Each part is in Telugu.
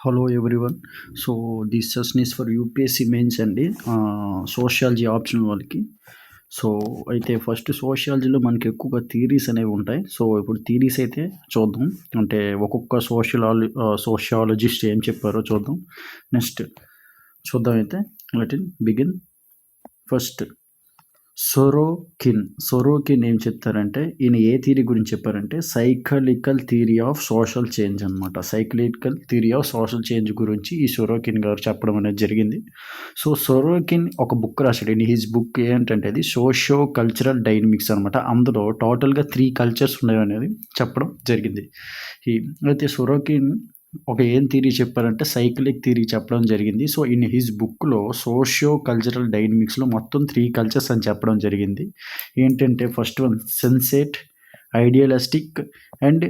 Hello everyone. So, this session is for UPSC mains అండి. సోషియాలజీ ఆప్షనల్ వాళ్ళకి. సో, అయితే ఫస్ట్ సోషియాలజీలో మనకి ఎక్కువగా థియరీస్ అనేవి ఉంటాయి. సో, ఇప్పుడు థియరీస్ అయితే చూద్దాం. అంటే ఒక్కొక్క సోషియాలజిస్ట్ ఏం చెప్పారో చూద్దాం. నెక్స్ట్ చూద్దాం అయితే. Let it begin. ఫస్ట్ సొరోకిన్ ఏం చెప్తారంటే, ఈయన ఏ థియరీ గురించి చెప్పారంటే సైకలికల్ థియరీ ఆఫ్ సోషల్ చేంజ్ అనమాట. సైకలికల్ థియరీ ఆఫ్ సోషల్ చేంజ్ గురించి ఈ సొరోకిన్ గారు చెప్పడం అనేది జరిగింది. సో సొరోకిన్ ఒక బుక్ రాశాడు. ఇన్ హిజ్ బుక్ ఏంటంటే అది సోషియో కల్చరల్ డైనమిక్స్ అనమాట. అందులో టోటల్గా 3 కల్చర్స్ ఉన్నాయి అనేది చెప్పడం జరిగింది. అయితే సొరోకిన్ ఒక ఏం థియరీ చెప్పారంటే సైకిలిక్ థియరీ చెప్పడం జరిగింది. సో ఇన్ హిజ్ బుక్లో సోషియో కల్చరల్ డైనమిక్స్లో మొత్తం 3 కల్చర్స్ అని చెప్పడం జరిగింది. ఏంటంటే first one sensate, idealistic and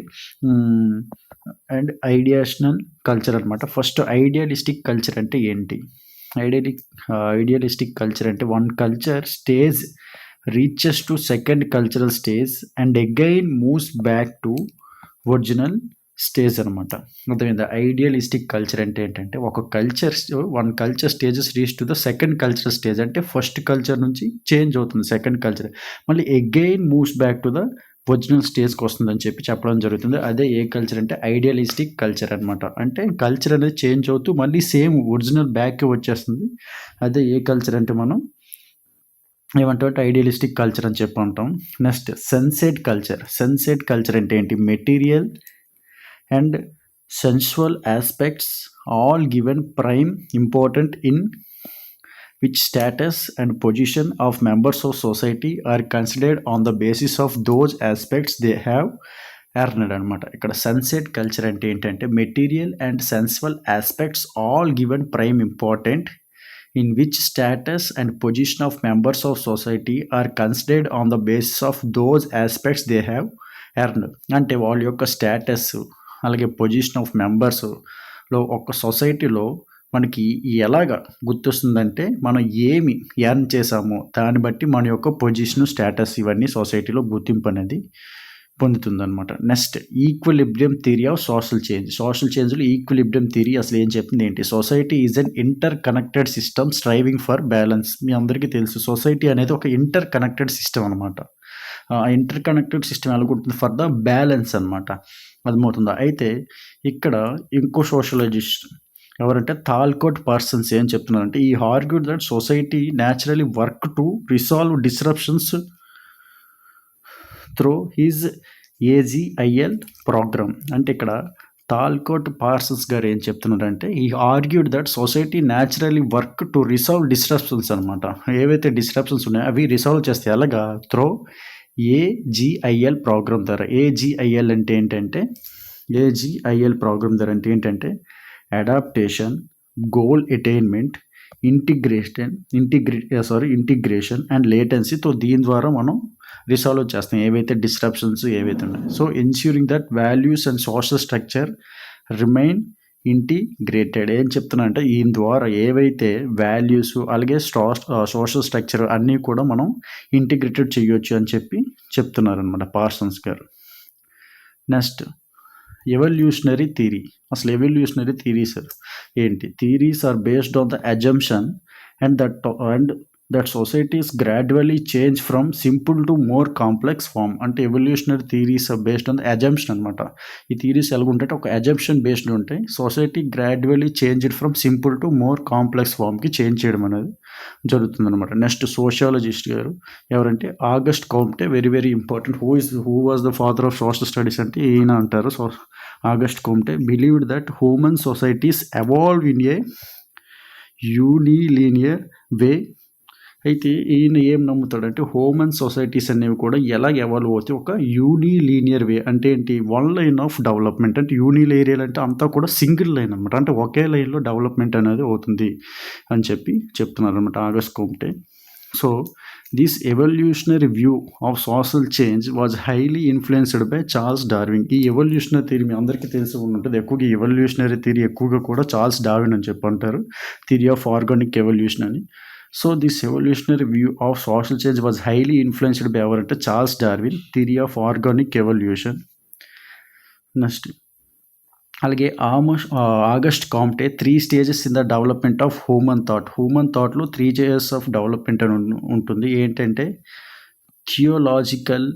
ideational culture అనమాట. ఫస్ట్ ఐడియలిస్టిక్ కల్చర్ అంటే ఏంటి? ఐడియలిస్టిక్ కల్చర్ అంటే one culture stage reaches to second cultural stage and again moves back to original stage అనమాట. అర్థమైందా? ఐడియలిస్టిక్ కల్చర్ అంటే ఏంటంటే one culture stages reach to the second cultural stage. అంటే ఫస్ట్ కల్చర్ నుంచి చేంజ్ అవుతుంది సెకండ్ కల్చర్, మళ్ళీ again moves back to the original స్టేజ్కి వస్తుందని చెప్పడం జరుగుతుంది. అదే ఏ కల్చర్ అంటే ఐడియలిస్టిక్ కల్చర్ అనమాట. అంటే కల్చర్ అనేది చేంజ్ అవుతూ మళ్ళీ సేమ్ ఒరిజినల్ బ్యాక్కి వచ్చేస్తుంది. అదే ఏ కల్చర్ అంటే మనం ఏమంటామంటే ఐడియలిస్టిక్ కల్చర్ అని ఉంటాం. నెక్స్ట్ సెన్సేట్ కల్చర్ అంటే ఏంటి? Material and sensual aspects all given prime important in which status and position of members of society are considered on the basis of those aspects they have earned అనమాట. ఇక్కడ సన్సెట్ కల్చర్ అంటే ఏంటంటే material and sensual aspects all given prime important in which status and position of members of society are considered on the basis of those aspects they have earned. అంటే వాళ్ళ యొక్క స్టేటస్ అలాగే పొజిషన్ ఆఫ్ మెంబర్స్లో ఒక సొసైటీలో మనకి ఎలాగ గుర్తొస్తుందంటే మనం ఏమి ఎర్న్ చేసామో దాన్ని బట్టి మన యొక్క పొజిషన్, స్టేటస్ ఇవన్నీ సొసైటీలో గుర్తింపు అనేది పొందుతుందన్నమాట. Next equilibrium theory of social చేంజ్లో ఈక్విలిబ్రియం థియరీ అసలు ఏం చెప్తుంది ఏంటి? Society is an interconnected system striving for balance. మీ అందరికీ తెలుసు సొసైటీ అనేది ఒక ఇంటర్ కనెక్టెడ్ సిస్టమ్ అనమాట. ఇంటర్ కనెక్టెడ్ సిస్టమ్ ఎలా ఉంటుంది? ఫర్ ద బ్యాలెన్స్ అనమాట. అర్థమవుతుందా? అయితే ఇక్కడ ఇంకో సోషలాజిస్ట్ ఎవరంటే థాల్కోట్ పర్సన్స్ ఏం చెప్తున్నారంటే he argued that society naturally work to resolve disruptions through his AGIL program. అంటే ఇక్కడ థాల్కోట్ పార్సన్స్ గారు ఏం చెప్తున్నారంటే he argued that society naturally work to resolve disruptions అనమాట. ఏవైతే డిస్రప్షన్స్ ఉన్నాయో అవి రిసాల్వ్ చేస్తే ఎలాగా? త్రూ ఏజీఐఎల్ ప్రోగ్రామ్ ద్వారా. ఏజీఐఎల్ అంటే ఏంటంటే adaptation, goal attainment, integration and లేటెన్సీతో దీని ద్వారా మనం రిసాల్వ్ చేస్తాం ఏవైతే డిస్రప్షన్స్ ఏవైతే ఉన్నాయి. So ensuring that values and social structure remain integrated. ఏం చెప్తున్నా అంటే దీని ద్వారా ఏవైతే వాల్యూస్ అలాగే సోషల్ స్ట్రక్చర్ అన్నీ కూడా మనం ఇంటిగ్రేటెడ్ చేయొచ్చు అని చెప్తున్నారనమాట పార్సన్స్ గారు. Next evolutionary theory. అసలు ఎవల్యూషనరీ థియరీస్ ఏంటి? Theories are based on the assumption and that societies gradually change from simple to more complex form. అంటే evolutionary theories based on the assumption అనమాట. ఈ థియరీస్ ఎలాగుంటే ఒక అజంప్షన్ బేస్డ్ ఉంటాయి. Society gradually change it from simple to more complex ఫామ్కి చేంజ్ చేయడం అనేది జరుగుతుందన్నమాట. నెక్స్ట్ సోషియాలజిస్ట్ గారు ఎవరంటే August Comte. Very very important. Who was the father of social studies అంటే ఈయన అంటారు. August Comte believed that human societies evolve in a unilinear way. అయితే ఈయన ఏం నమ్ముతాడంటే హ్యూమన్ సొసైటీస్ అనేవి కూడా ఎలా ఎవాల్వ్ అవుతాయి? ఒక యూనిలీనియర్ వే. అంటే ఏంటి? One line of development. అంటే యూనిలీనియర్ అంటే అంతా కూడా సింగిల్ లైన్ అనమాట. అంటే ఒకే లైన్లో డెవలప్మెంట్ అనేది అవుతుంది అని చెప్తున్నారు అనమాట August Comte. So this evolutionary view of social change was highly influenced by Charles Darwin. ఈ ఎవల్యూషనరీ థియరీ మీ అందరికీ తెలిసి ఉంటుంది. ఎక్కువగా ఎవల్యూషనరీ థియరీ ఎక్కువగా కూడా చార్ల్స్ డార్విన్ అని అంటారు. థియరీ ఆఫ్ ఆర్గానిక్ ఎవల్యూషన్ అని. So this evolutionary view of social change was highly influenced by ఎవరంటే Charles Darwin. Theory of organic evolution. Next అలాగే August Comte 3 stages in the development of human thought. Human థాట్‌లో 3 స్టేజెస్ ఆఫ్ డెవలప్మెంట్ అని ఉంటుంది. ఏంటంటే theological,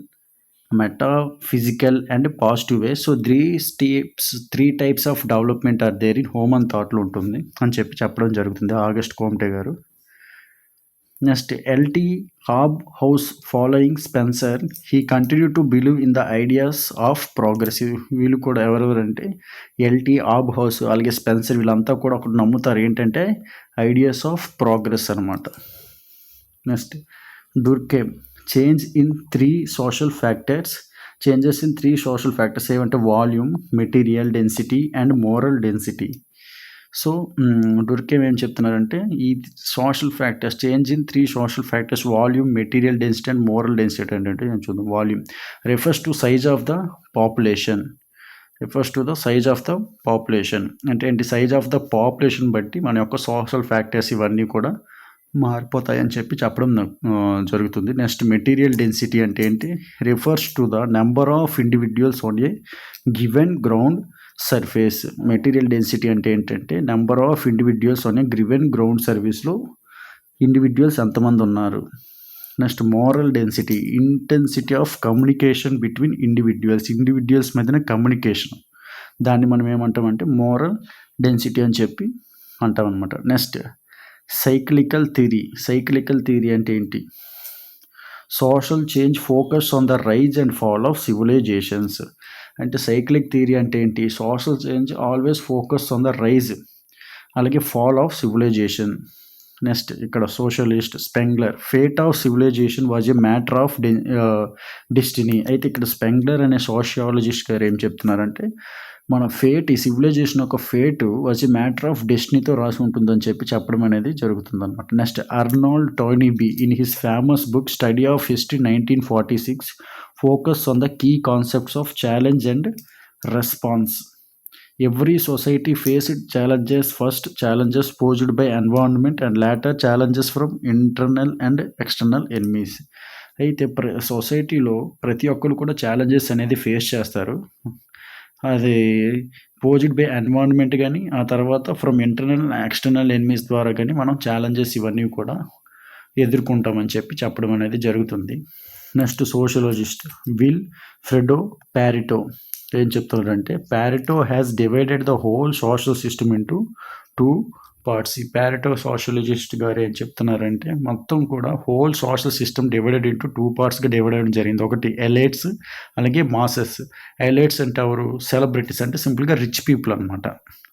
metaphysical and positive way. So 3 types of development are there in human థాట్‌లో ఉంటుంది అని చెప్పడం జరుగుతుంది ఆగస్ట్ కామ్టే గారు. Next LT Hobhouse following Spencer he continued to believe in the ideas of progress. వీళ్ళు కూడా ఎవరెవరంటే ఎల్‌టి హాబ్‌హౌస్ అలాగే స్పెన్సర్ వీళ్ళంతా కూడా ఒకటి నమ్ముతారు. ఏంటంటే ఐడియాస్ ఆఫ్ ప్రోగ్రెస్ అనమాట. Next Durkheim change in 3 social factors. Changes in 3 social factors ఏమంటే volume, material density and moral density. So Durkheim ఏం చెప్తున్నారంటే ఈ social factors change in 3 social factors volume, material density and moral density అంటే చూద్దాం. Volume refers to size of the population. అంటే ఏంటి? సైజ్ ఆఫ్ ద పాపులేషన్ బట్టి మన యొక్క సోషల్ ఫ్యాక్టర్స్ ఇవన్నీ కూడా మారిపోతాయని చెప్పడం జరుగుతుంది. నెక్స్ట్ మెటీరియల్ డెన్సిటీ అంటే ఏంటి? Refers to the number of individuals on a given ground surface. Material density అంటే ఏంటంటే number of individuals on a given ground సర్ఫేస్లో ఇండివిజువల్స్ ఎంతమంది ఉన్నారు. Next moral density intensity of communication between individuals మధ్యన కమ్యూనికేషన్. దాన్ని మనం ఏమంటామంటే మోరల్ డెన్సిటీ అని చెప్పి అంటాం అనమాట. నెక్స్ట్ సైక్లికల్ థియరీ అంటే ఏంటి? Social change focus on the rise and fall of civilizations. అంటే సైక్లిక్ థియరీ అంటే ఏంటి? Social change always focus on the rise అలాగే ఫాల్ ఆఫ్ సివిలైజేషన్. నెక్స్ట్ ఇక్కడ socialist Spengler fate of civilization was a matter of destiny. అయితే ఇక్కడ స్పెంగ్లర్ అనే సోషియాలజిస్ట్ గారు ఏం చెప్తున్నారంటే మన ఫేట్ ఈ సివిలైజేషన్ యొక్క fate was a matter of డెస్టినీతో రాసి ఉంటుందని చెప్పడం అనేది జరుగుతుంది అనమాట. Next Arnold Toynbee in his famous book study of history 1946 focus on the key concepts of challenge and response. Every society faced challenges. First, challenges posed by environment and later challenges from internal and external enemies. అయితే సొసైటీలో ప్రతి ఒక్కరు కూడా ఛాలెంజెస్ అనేది ఫేస్ చేస్తారు. అది పోజ్డ్ బై ఎన్విరాన్మెంట్ కానీ ఆ తర్వాత ఫ్రమ్ ఇంటర్నల్ ఎక్స్టర్నల్ ఎనిమీస్ ద్వారా కానీ మనం ఛాలెంజెస్ ఇవన్నీ కూడా ఎదుర్కొంటామని చెప్పడం అనేది జరుగుతుంది. Next sociologist Vilfredo Pareto ఏం చెప్తున్నారంటే Pareto has divided the whole social system into 2 parts. ఈ పారెటో సోషియాలజిస్ట్ గారు ఏం చెప్తున్నారంటే మొత్తం కూడా whole social system divided into 2 పార్ట్స్గా డివైడ్ అవ్వడం జరిగింది. ఒకటి ఎలైట్స్ అలాగే మాసెస్. ఎలైట్స్ అంటే ఎవరు? సెలబ్రిటీస్ అంటే సింపుల్గా రిచ్ పీపుల్ అనమాట.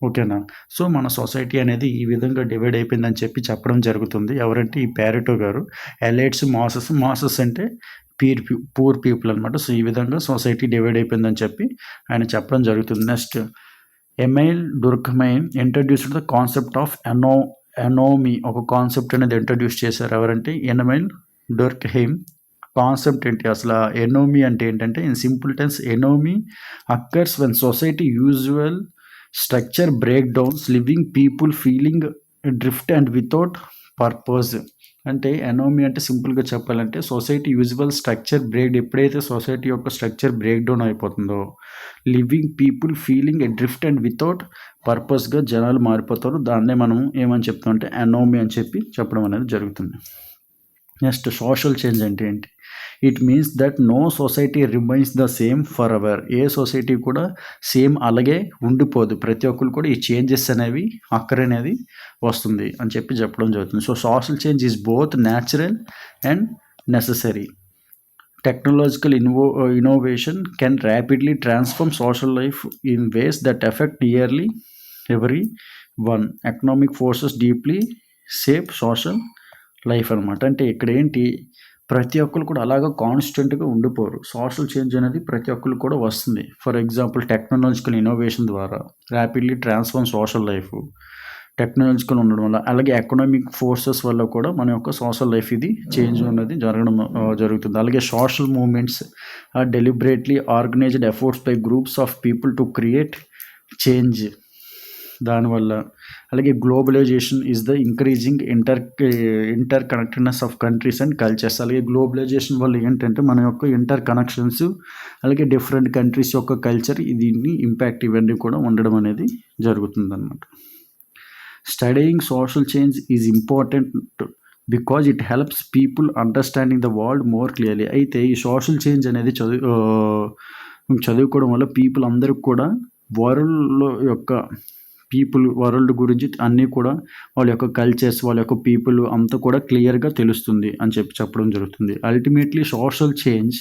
ఓకేనా? సో మన సొసైటీ అనేది ఈ విధంగా డివైడ్ అయిపోయిందని చెప్పడం జరుగుతుంది. ఎవరంటే ఈ పారెటో గారు. ఎలైట్స్, మాసెస్ అంటే పూర్ పీపుల్ అనమాట. సో ఈ విధంగా సొసైటీ డివైడ్ అయిపోయిందని ఆయన చెప్పడం జరుగుతుంది. Next Emile Durkheim introduced the concept of anomie. ఒక కాన్సెప్ట్ అనేది ఇంట్రడ్యూస్ చేశారు. ఎవరంటే ఎమైల్ డుర్కహైమ్. కాన్సెప్ట్ ఏంటి అసలు? ఎనోమీ అంటే ఏంటంటే in simple terms anomie occurs when society usual structure break downs living people feeling drift and without purpose. అంటే ఎనోమీ అంటే సింపుల్గా చెప్పాలంటే సొసైటీ యూజువల్ స్ట్రక్చర్ ఎప్పుడైతే సొసైటీ యొక్క స్ట్రక్చర్ బ్రేక్ డౌన్ అయిపోతుందో living people feeling a drift and without పర్పస్గా జనాలు మారిపోతారు. దాన్నే మనం ఏమని చెప్తాం అంటే ఎనోమీ అని చెప్పడం అనేది జరుగుతుంది. నెక్స్ట్ సోషల్ చేంజ్ అంటే ఏంటి? It means that no society remains the same forever. ఏ సొసైటీ కూడా సేమ్ అలాగే ఉండిపోదు. ప్రతి ఒక్కరు కూడా ఈ చేంజెస్ అనేవి అనేది వస్తుంది అని చెప్పడం జరుగుతుంది. So social change is both natural and necessary. Technological innovation can rapidly transform social life in ways that effect nearly every one. Economic forces deeply shape social life అనమాట. అంటే ఇక్కడ ఏంటి? ప్రతి ఒక్కరు కూడా అలాగా కాన్స్టెంట్గా ఉండిపోరు. సోషల్ చేంజ్ అనేది ప్రతి ఒక్కరు కూడా వస్తుంది. ఫర్ ఎగ్జాంపుల్ టెక్నాలజికల్ ఇన్నోవేషన్ ద్వారా rapidly transform social life technological ఉండడం వల్ల అలాగే ఎకనామిక్ ఫోర్సెస్ వల్ల కూడా మన యొక్క సోషల్ లైఫ్ ఇది చేంజ్ అనేది జరుగుతుంది. అలాగే social movements are deliberately organised efforts by groups of people to create change. దానివల్ల. అలాగే globalisation is the increasing interconnectedness of countries and cultures. అలాగే గ్లోబలైజేషన్ వల్ల ఏంటంటే మన యొక్క ఇంటర్ కనెక్షన్స్, అలాగే డిఫరెంట్ కంట్రీస్ యొక్క కల్చర్, దీన్ని ఇంపాక్ట్ ఇవన్నీ కూడా ఉండడం అనేది జరుగుతుందన్నమాట. Studying social change is important because it helps people understanding the world more clearly. అయితే ఈ సోషల్ చేంజ్ అనేది చదువుకోవడం వల్ల పీపుల్ అందరికి కూడా వరల్డ్ గురించి అన్నీ కూడా, వాళ్ళ యొక్క కల్చర్స్, వాళ్ళ యొక్క పీపుల్ అంతా కూడా క్లియర్గా తెలుస్తుంది అని చెప్పడం జరుగుతుంది. Ultimately social change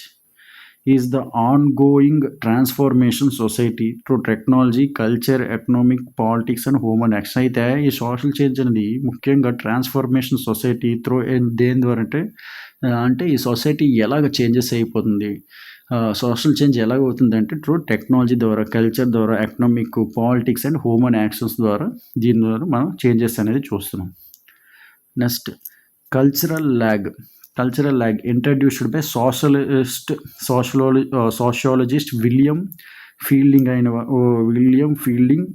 is the ongoing transformation society through technology, culture, economic, politics and human action. అయితే ఈ సోషల్ చేంజ్ అనేది ముఖ్యంగా ట్రాన్స్ఫార్మేషన్ సొసైటీ త్రూ దేని ద్వారా అంటే ఈ సొసైటీ ఎలాగ చేంజెస్ అయిపోతుంది, సోషల్ చేంజ్ ఎలాగ అవుతుందంటే త్రూ టెక్నాలజీ ద్వారా, కల్చర్ ద్వారా, economic, politics and human actions ద్వారా, దీని ద్వారా మనం చేంజెస్ అనేది చూస్తున్నాం. Next cultural lag introduced by sociologist William Fielding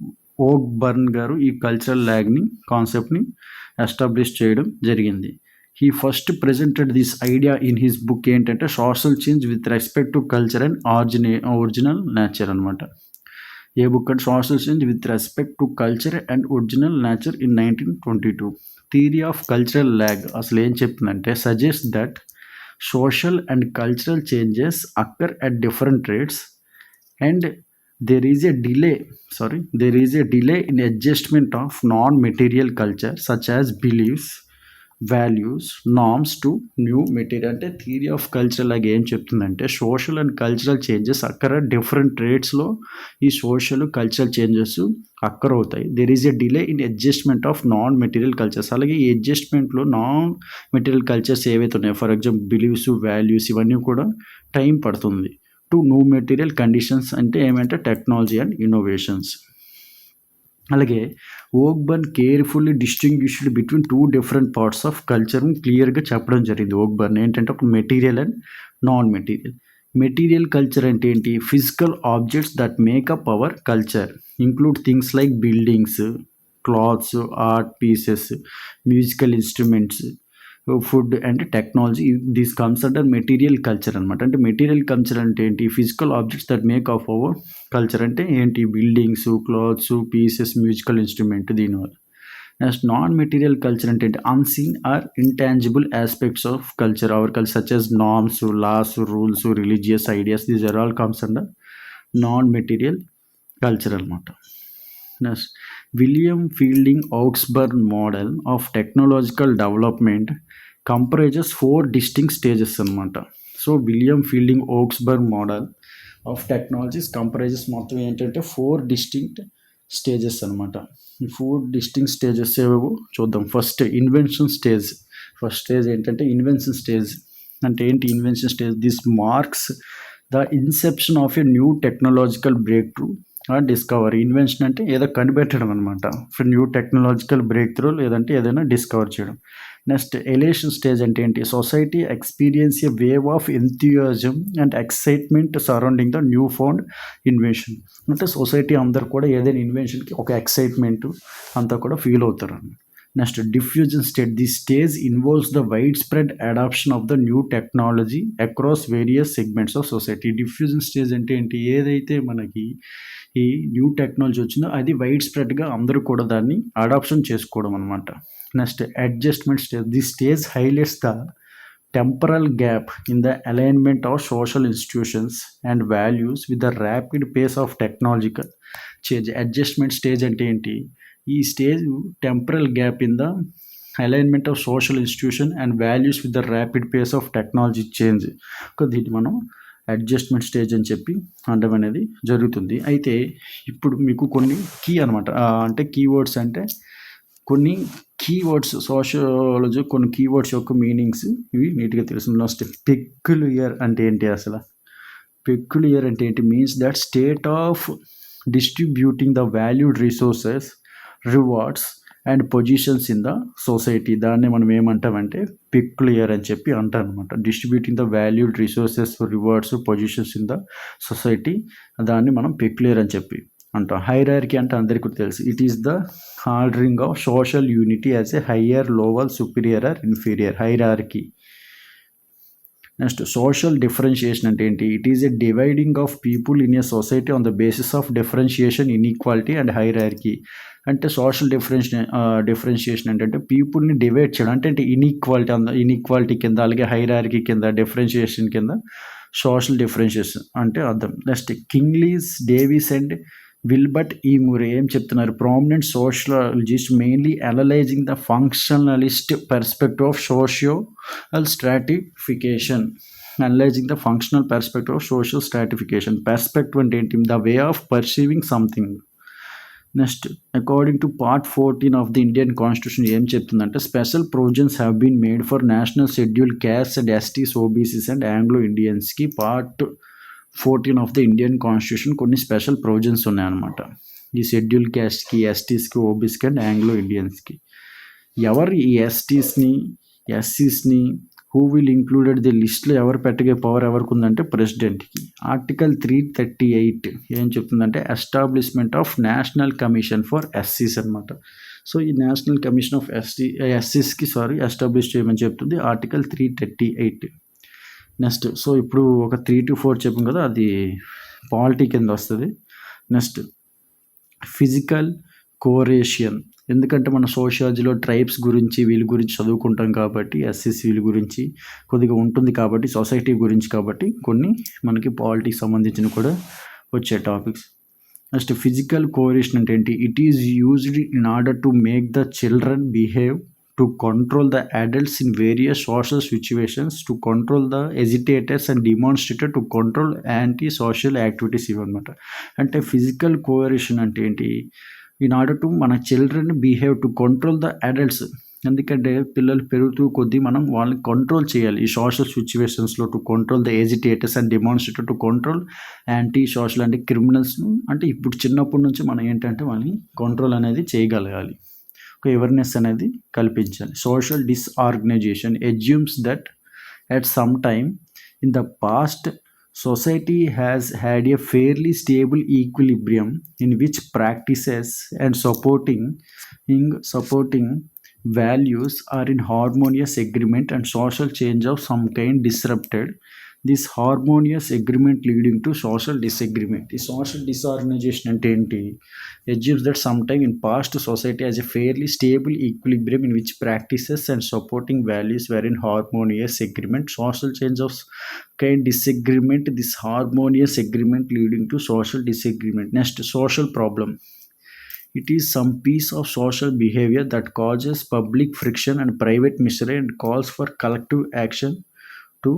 Ogburn గారు ఈ కల్చరల్ ల్యాగ్ని కాన్సెప్ట్ని ఎస్టాబ్లిష్ చేయడం జరిగింది. He first presented this idea in his book ఏంటంటే social change with respect to culture and original nature అనమాట. ఏ బుక్ అంటే social change with respect to culture and original nature in 1922. Theory of cultural lag అసలు ఏం చెప్తుందంటే suggest that social and cultural changes occur at different rates and there is a delay in adjustment of non-material culture such as beliefs, values, norms to new material. అంటే థియరీ ఆఫ్ కల్చర్ లాగా ఏం చెప్తుందంటే సోషల్ అండ్ కల్చరల్ చేంజెస్ అక్కడ డిఫరెంట్ రేట్స్లో ఈ సోషల్ కల్చరల్ చేంజెస్ అక్కర్ అవుతాయి. There is a delay in adjustment of non material cultures. అలాగే ఈ అడ్జస్ట్మెంట్లో నాన్ మెటీరియల్ కల్చర్స్ ఏవైతే ఉన్నాయో, ఫర్ ఎగ్జాంపుల్ బిలీవ్స్, వాల్యూస్, ఇవన్నీ కూడా టైం పడుతుంది. టు న్యూ మెటీరియల్ కండిషన్స్ అంటే ఏమంటే టెక్నాలజీ అండ్ ఇన్నోవేషన్స్. అలాగే Ogburn carefully distinguished between two different parts of కల్చర్ని క్లియర్గా చెప్పడం జరిగింది. ఓక్బర్న్ ఏంటంటే ఒక material and non material. Material culture అంటే ఏంటి? Physical objects that make up our culture include things like buildings, clothes, art pieces, musical instruments, food and technology. This comes under material culture అనమాట. అంటే మెటీరియల్ కల్చర్ అంటే ఏంటి? Physical objects that make of our culture అంటే ఏంటి? Buildings, clothes, pieces, musical instrument. దీనివల్ల నెక్స్ట్ నాన్ మెటీరియల్ కల్చర్ అంటే ఏంటి? Unseen or intangible aspects of culture our culture such as norms, laws, rules, religious ideas. These are all comes under non material culture అనమాట. Next William Fielding Ogburn model of technological development comprises 4 distinct stages అనమాట. So William Fielding Ogburn model of technologies comprises మొత్తం ఏంటంటే 4 డిస్టింక్ట్ స్టేజెస్ అనమాట. ఈ 4 డిస్టింక్ట్ స్టేజెస్ ఏవో చూద్దాం. First invention stage. First stage ఏంటంటే ఇన్వెన్షన్ స్టేజ్. అంటే ఏంటి invention stage? This marks the Inception of a new technological break through discovery. Invention అంటే ఏదో కనిపెట్టడం అనమాట. న్యూ టెక్నాలజికల్ బ్రేక్ త్రూ లేదంటే ఏదైనా డిస్కవర్ చేయడం. నెక్స్ట్ ఎలేషన్ స్టేజ్ అంటే ఏంటి? Society experience a wave of enthusiasm and excitement surrounding the new found invention. అంటే సొసైటీ అందరు కూడా ఏదైనా ఇన్వెన్షన్కి ఒక ఎక్సైట్మెంట్ అంతా కూడా ఫీల్ అవుతారు అన్నమాట. Next diffusion stage. This stage involves the widespread adoption of the new technology across various segments of society. Diffusion stage అంటే ఏంటి? ఏదైతే మనకి ఈ న్యూ టెక్నాలజీ వచ్చిందో అది వైడ్ స్ప్రెడ్గా అందరూ కూడా దాన్ని అడాప్షన్ చేసుకోవడం అనమాట. Next adjustment stage. This stage highlights the temporal gap in the alignment of social institutions and values with the rapid pace of technological change. Adjustment stage అంటే ఏంటి? ఈ stage temporal gap in the alignment of social institution and values with the rapid pace of technology change. దీన్ని మనం అడ్జస్ట్మెంట్ స్టేజ్ అని చెప్పి అనడం అనేది జరుగుతుంది. అయితే ఇప్పుడు మీకు కొన్ని కీ అనమాట. అంటే కీవర్డ్స్ అంటే కొన్ని కీవర్డ్స్, సోషియాలజీ కొన్ని కీవర్డ్స్ యొక్క మీనింగ్స్ ఇవి నీట్గా తెలుసు. నెక్స్ట్ పెక్యులియర్ అంటే ఏంటి? అసలు పెక్యులియర్ అంటే ఏంటి? Means that state of distributing the valued resources, rewards and positions in the society. దాన్ని మనం ఏమంటామంటే పెక్యులియర్ అని చెప్పి అంటాం అనమాట. Distributing the valued resources, rewards, positions in the society, దాన్ని మనం పెక్యులియర్ అని చెప్పి అంటాం. హైరార్కీ అంటే అందరికీ తెలుసు. It is the ordering of social unity as a higher, lower, superior are inferior. Hierarchy. Next social differentiation అంటే ఏంటి? It is a dividing of people in a society on the basis of differentiation, inequality and hierarchy. అంటే సోషల్ డిఫరెన్షియేషన్ అంటే పీపుల్ని డివైడ్ చేయడం. అంటే ఇన్ఈక్వాలిటీ కింద, అలాగే హైరార్కీ కింద, డిఫరెన్షియేషన్ కింద సోషల్ డిఫరెన్షియేషన్ అంటే అర్థం. Next Kingsley, Davis and Wilbert E Moore ఏం చెప్తున్నారు? Prominent sociologist mainly analysing the functionalist perspective of socio stratification. Analysing the functional perspective of social stratification. Perspective అంటే ఏంటి? The way of perceiving something. Next according to part 14 of the Indian constitution ఏం చెప్తుందంటే special provisions have been made for national schedule caste and STs, OBCs and Anglo ఇండియన్స్కి. Part 14 of the Indian constitution కొన్ని స్పెషల్ ప్రొవిజన్స్ ఉన్నాయన్నమాట. ఈ షెడ్యూల్ క్యాస్ట్కి, ఎస్టీస్కి, ఓబీసీకి అండ్ ఆంగ్లో ఇండియన్స్కి. ఎవరు ఈ ఎస్టీస్ని, ఎస్సీస్ని హూ విల్ ఇంక్లూడెడ్ ది లిస్ట్లో ఎవరు పెట్టగే పవర్ ఎవరికి ఉందంటే ప్రెసిడెంట్కి. ఆర్టికల్ 338 ఏం చెప్తుందంటే establishment of national commission for ఎస్సీస్ అనమాట. సో ఈ నేషనల్ కమిషన్ ఆఫ్ ఎస్సీస్కి ఎస్టాబ్లిష్ చేయమని చెప్తుంది ఆర్టికల్ 338. నెక్స్ట్ సో ఇప్పుడు ఒక 3 to 4 చెప్పాం కదా, అది పాలిటీ కింద వస్తుంది. Next physical coercion. ఎందుకంటే మన సోషియాలజీలో ట్రైబ్స్ గురించి వీళ్ళ గురించి చదువుకుంటాం కాబట్టి, ఎస్సీస్ వీళ్ళ గురించి కొద్దిగా ఉంటుంది కాబట్టి, సొసైటీ గురించి కాబట్టి కొన్ని మనకి పాలిటీకి సంబంధించిన కూడా వచ్చే టాపిక్స్. నెక్స్ట్ ఫిజికల్ కోరేషన్ అంటే ఏంటి? It is used in order to make the children behave, to control the adults in various social situations, to control the agitators and demonstrator, to control anti social activities ఇవన్నమాట. అంటే ఫిజికల్ కోరేషన్ అంటే ఏంటి? ఇన్ ఆర్డర్ టు మన children behave to control the adults. ఎందుకంటే పిల్లలు పెరుగుతూ కొద్దీ మనం వాళ్ళని కంట్రోల్ చేయాలి ఈ సోషల్ సిచ్యువేషన్స్లో. To control the agitators and demonstrator, to control anti social అంటే క్రిమినల్స్ను. అంటే ఇప్పుడు చిన్నప్పటి నుంచి మనం ఏంటంటే వాళ్ళని కంట్రోల్ అనేది చేయగలగాలి, ఒక అవేర్నెస్ అనేది కల్పించాలి. Social disorganisation assumes that at some time in the past society has had a fairly stable equilibrium in which practices and supporting values are in harmonious agreement, and social change of some kind disrupted this harmonious agreement leading to social disagreement. The social disorganization అంటే ఏంటి? Assumes that sometime in past society has a fairly stable equilibrium in which practices and supporting values were in harmonious agreement. Social change of kind disagreement, this harmonious agreement leading to social disagreement. Next, social problem. It is some piece of social behavior that causes public friction and private misery and calls for collective action to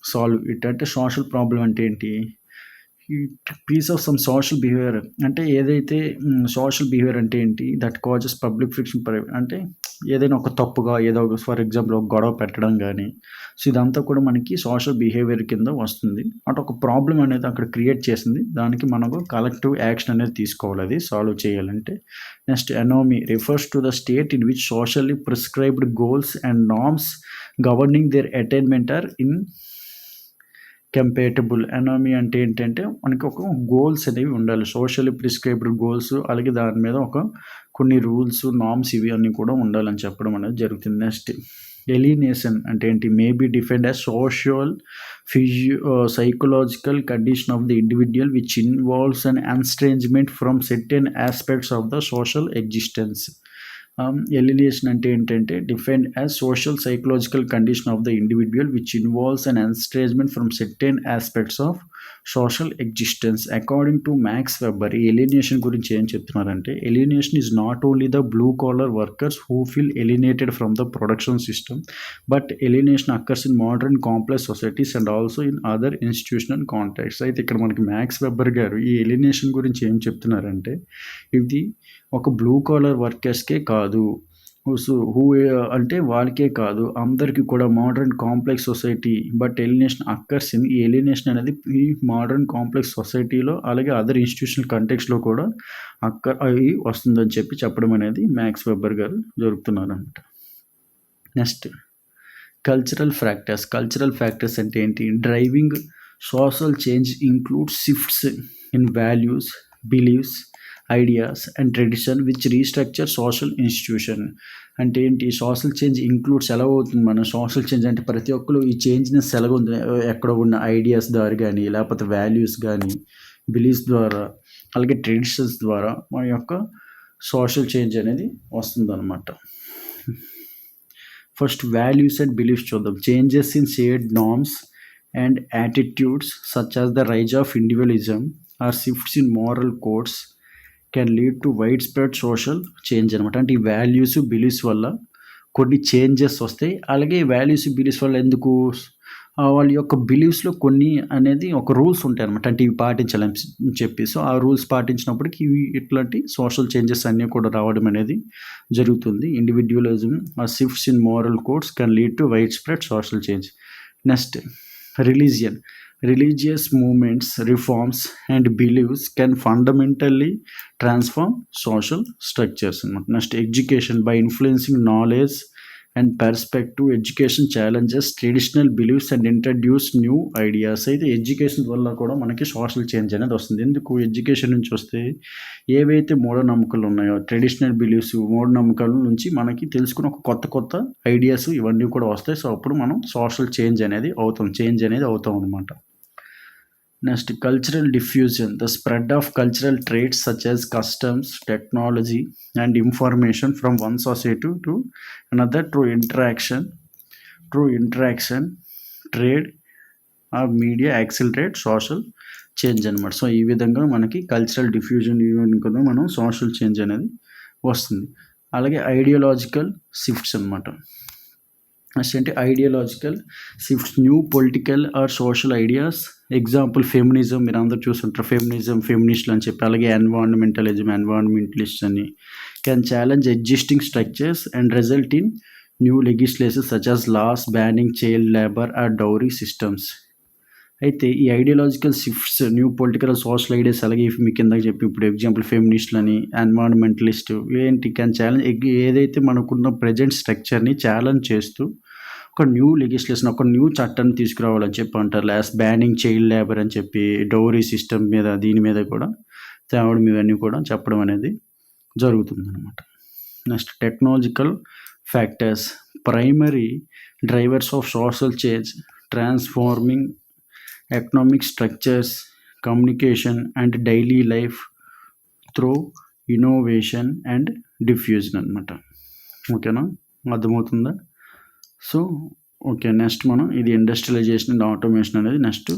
solve it. అంటే సోషల్ ప్రాబ్లం అంటే ఏంటి? ఈ piece of some social behaviour అంటే ఏదైతే సోషల్ బిహేవియర్ అంటే ఏంటి? దట్ కాజెస్ పబ్లిక్ ఫ్రిక్షన్ అంటే ఏదైనా ఒక తప్పుగా ఏదో ఒక ఫర్ ఎగ్జాంపుల్ ఒక గొడవ పెట్టడం కానీ, సో ఇదంతా కూడా మనకి సోషల్ బిహేవియర్ కింద వస్తుంది. అంటే ఒక ప్రాబ్లం అనేది అక్కడ క్రియేట్ చేసింది, దానికి మనకు కలెక్టివ్ యాక్షన్ అనేది తీసుకోవాలి అది సాల్వ్ చేయాలంటే. Next anomie refers to the state in which socially prescribed goals and norms governing their attainment are incompatible. Anomie అంటే ఏంటంటే మనకి ఒక గోల్స్ అనేవి ఉండాలి, సోషల్లీ ప్రిస్క్రైబ్డ్ గోల్స్, అలాగే దాని మీద ఒక కొన్ని రూల్స్, నార్మ్స్ ఇవి అన్నీ కూడా ఉండాలని చెప్పడం అనేది జరుగుతుంది. నెక్స్ట్ ఎలినేషన్ అంటే ఏంటి? May be defined as social psychological condition of the individual which involves an estrangement from certain aspects of the social existence. Alienation అంటే ఏంటంటే defined as social psychological condition of the individual which involves an estrangement from certain aspects of social existence. According to Max Weber ఈ ఎలినేషన్ గురించి ఏం చెప్తున్నారంటే alienation is not only the blue collar workers who feel alienated from the production system, but alienation occurs in modern complex societies and also in other institutional contacts. అయితే ఇక్కడ మనకి మ్యాక్స్ వెబ్బర్ గారు ఈ ఎలినేషన్ గురించి ఏం చెప్తున్నారంటే ఇది ఒక బ్లూ కాలర్ వర్కర్స్కే కాదు, హూ అంటే వాళ్ళకే కాదు, అందరికీ కూడా modern complex society. But alienation occurs in ఈ ఎలినేషన్ అనేది ఈ మోడర్న్ కాంప్లెక్స్ సొసైటీలో అలాగే అదర్ ఇన్స్టిట్యూషనల్ కంటెక్స్లో కూడా అవి వస్తుందని చెప్పడం అనేది మ్యాక్స్ వెబ్బర్ గారు జరుపుతున్నారన్నమాట. నెక్స్ట్ కల్చరల్ ఫ్యాక్టర్స్ అంటే ఏంటి? Driving social change include shifts in values, believes ideas and tradition which restructure social institution. అంటే ఏంటి సోషల్ చేంజ్ ఇంక్లూడ్స్ ఎలా అవుతుంది మన సోషల్ చేంజ్ అంటే ప్రతి ఒక్కరు ఈ చేంజ్నెస్ ఎలాగుంది ఎక్కడ ఉన్న ఐడియాస్ ద్వారా కానీ లేకపోతే వాల్యూస్ కానీ బిలీఫ్స్ ద్వారా అలాగే ట్రెడిషన్స్ ద్వారా మన యొక్క సోషల్ చేంజ్ అనేది వస్తుందన్నమాట. ఫస్ట్ వాల్యూస్ అండ్ బిలీఫ్స్ చూద్దాం. Changes in shared norms and attitudes such as the rise of individualism or shifts in moral codes can lead to widespread social change అనమాట. అంటే ఈ వాల్యూస్ బిలీఫ్స్ వల్ల కొన్ని చేంజెస్ వస్తాయి. అలాగే వాల్యూస్ బిలీఫ్స్ వల్ల ఎందుకు వాళ్ళ యొక్క బిలీఫ్స్లో కొన్ని అనేది ఒక రూల్స్ ఉంటాయి అనమాట. అంటే ఇవి పాటించాలని చెప్పి సో ఆ రూల్స్ పాటించినప్పటికీ ఇవి ఇట్లాంటి సోషల్ చేంజెస్ అన్నీ కూడా రావడం అనేది జరుగుతుంది. ఇండివిజువలిజం ఆ shifts in moral codes can lead to widespread social change. Next religion. Religious movements, reforms, and beliefs can fundamentally transform social structures. Next, education. By influencing knowledge and perspective, education challenges traditional beliefs and introduce new ideas. అయితే ఎడ్యుకేషన్ వల్ల కూడా మనకి సోషల్ చేంజ్ అనేది వస్తుంది. ఎందుకు ఎడ్యుకేషన్ నుంచి వస్తే ఏవైతే మూఢనమ్మకాలు ఉన్నాయో ట్రెడిషనల్ బిలీఫ్స్ మూఢనమ్మకాల నుంచి మనకి తెలుసుకున్న ఒక కొత్త ఐడియాస్ ఇవన్నీ కూడా వస్తాయి. సో అప్పుడు మనం సోషల్ చేంజ్ అనేది అవుతాం అనమాట. Next cultural diffusion. The spread of cultural traits such as customs, technology and information from one society to another through interaction trade are media accelerate social change అనమాట. సో ఈ విధంగా మనకి కల్చరల్ డిఫ్యూజన్ కదా మనం సోషల్ చేంజ్ అనేది వస్తుంది. అలాగే ఐడియాలజికల్ షిఫ్ట్స్ అనమాట. నెక్స్ట్ ఏంటి ideological shifts. New political or social ideas. Example feminism మీరు అందరూ చూస్తుంటారు. ఫెమినిస్టులు అని చెప్పి అలాగే ఎన్వైరన్మెంటలిస్ట్ అని can challenge existing structures and result in new legislations such as laws banning child labour or dowry systems. అయితే ఈ ideological shifts new political social ideas అలాగే మీ కింద చెప్పి ఇప్పుడు ఎగ్జాంపుల్ ఫెమినిస్టులు అని ఎన్వైరన్మెంటలిస్ట్ ఏంటి క్యాన్ ఛాలెంజ్ ఏదైతే మనకున్న ప్రజెంట్ స్ట్రక్చర్ని ఛాలెంజ్ చేస్తూ ఒక న్యూ లెజిస్లేషన్ ఒక న్యూ చట్టాన్ని తీసుకురావాలని చెప్పి అంటారు. లాస్ట్ బ్యానింగ్ చైల్డ్ లేబర్ అని చెప్పి డౌరీ సిస్టమ్ మీద దీని మీద కూడా తేవడం ఇవన్నీ కూడా చెప్పడం అనేది జరుగుతుంది అనమాట. Next technological factors. Primary drivers of social change transforming economic structures, communication and daily life through innovation and diffusion అనమాట. ఓకేనా, అర్థమవుతుందా? సో ఓకే, నెక్స్ట్ మనం ఇది ఇండస్ట్రియలైజేషన్ అండ్ ఆటోమేషన్ అనేది నెక్స్ట్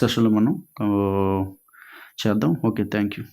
సెషన్లో మనం చేద్దాం. Okay, thank you.